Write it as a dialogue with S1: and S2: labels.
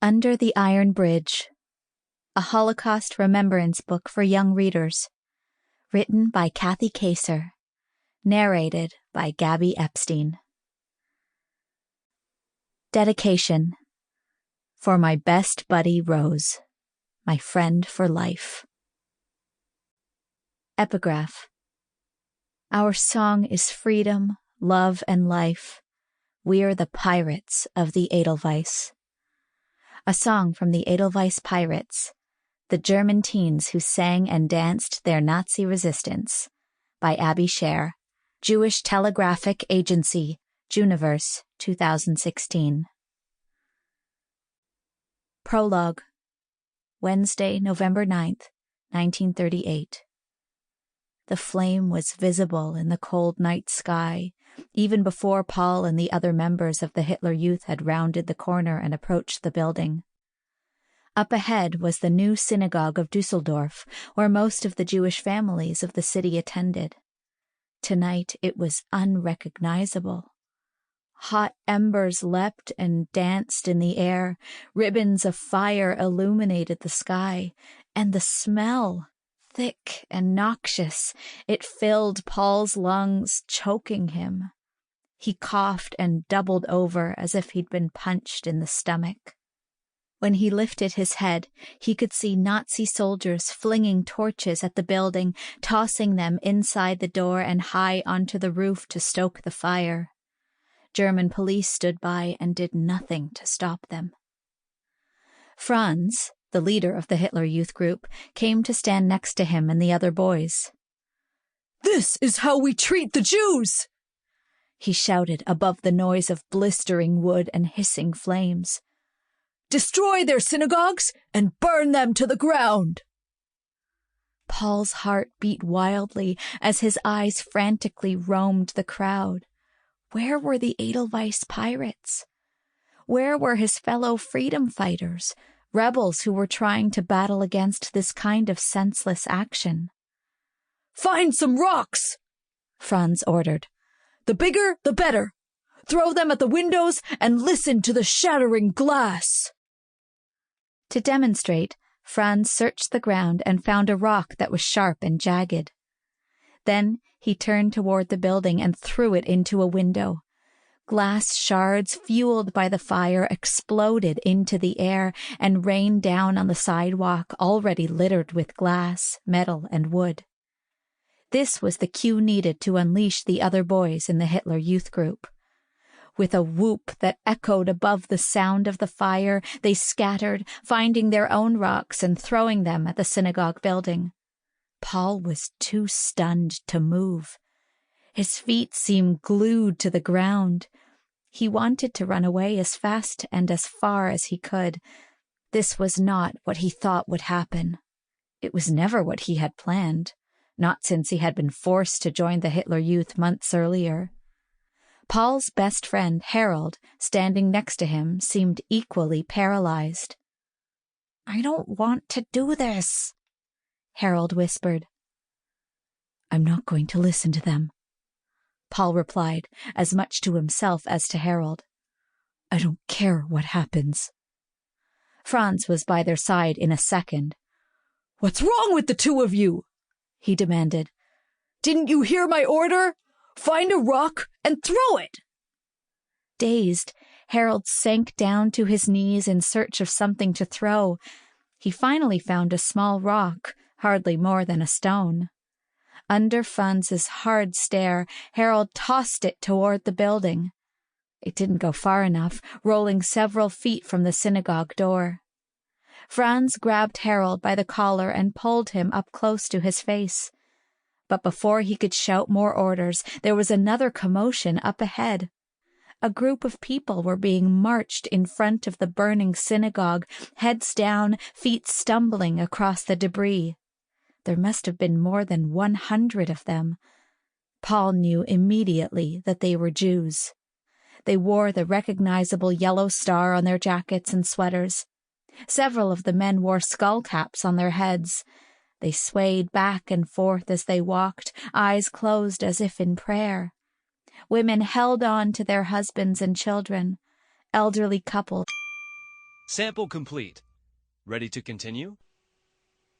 S1: Under the Iron Bridge, a Holocaust remembrance book for young readers, written by Kathy Kacer, narrated by Gabi Epistein. Dedication. For my best buddy Rose, my friend for life. Epigraph. Our song is freedom, love, and life. We're the pirates of the Edelweiss. A song from the Edelweiss Pirates, the German teens who sang and danced their Nazi resistance, by Kacer, Jewish Telegraphic Agency, Juniverse, 2016. Prologue. Wednesday, November 9th, 1938. The flame was visible in the cold night sky, even before Paul and the other members of the Hitler Youth had rounded the corner and approached the building. Up ahead was the new synagogue of Dusseldorf, where most of the Jewish families of the city attended. Tonight it was unrecognizable. Hot embers leapt and danced in the air, ribbons of fire illuminated the sky, and the smell, thick and noxious, it filled Paul's lungs, choking him. He coughed and doubled over as if he'd been punched in the stomach. When he lifted his head, he could see Nazi soldiers flinging torches at the building, tossing them inside the door and high onto the roof to stoke the fire. German police stood by and did nothing to stop them. Franz, the leader of the Hitler Youth group, came to stand next to him and the other boys.
S2: "This is how we treat the Jews!"
S1: he shouted above the noise of blistering wood and hissing flames.
S2: "Destroy their synagogues and burn them to the ground!"
S1: Paul's heart beat wildly as his eyes frantically roamed the crowd. Where were the Edelweiss Pirates? Where were his fellow freedom fighters, rebels who were trying to battle against this kind of senseless action?
S2: "Find some rocks!"
S1: Franz ordered.
S2: "The bigger, the better. Throw them at the windows and listen to the shattering glass."
S1: To demonstrate, Franz searched the ground and found a rock that was sharp and jagged. Then he turned toward the building and threw it into a window. Glass shards, fueled by the fire, exploded into the air and rained down on the sidewalk already littered with glass, metal, and wood. This was the cue needed to unleash the other boys in the Hitler Youth group. With a whoop that echoed above the sound of the fire, they scattered, finding their own rocks and throwing them at the synagogue building. Paul was too stunned to move. His feet seemed glued to the ground. He wanted to run away as fast and as far as he could. This was not what he thought would happen. It was never what he had planned, not since he had been forced to join the Hitler Youth months earlier. Paul's best friend, Harold, standing next to him, seemed equally paralyzed.
S3: "I don't want to do this,"
S1: Harold whispered. "I'm not going to listen to them," Paul replied, as much to himself as to Harold. "I don't care what happens." Franz was by their side in a second.
S2: "What's wrong with the two of you?" he demanded. "Didn't you hear my order? Find a rock and throw it!"
S1: Dazed, Harold sank down to his knees in search of something to throw. He finally found a small rock, hardly more than a stone. Under Franz's hard stare, Harold tossed it toward the building. It didn't go far enough, rolling several feet from the synagogue door. Franz grabbed Harold by the collar and pulled him up close to his face. But before he could shout more orders, there was another commotion up ahead. A group of people were being marched in front of the burning synagogue, heads down, feet stumbling across the debris. There must have been more than 100 of them. Paul knew immediately that they were Jews. They wore the recognizable yellow star on their jackets and sweaters. Several of the men wore skull caps on their heads. They swayed back and forth as they walked, eyes closed as if in prayer. Women held on to their husbands and children. Elderly couples
S4: Sample complete. Ready to continue?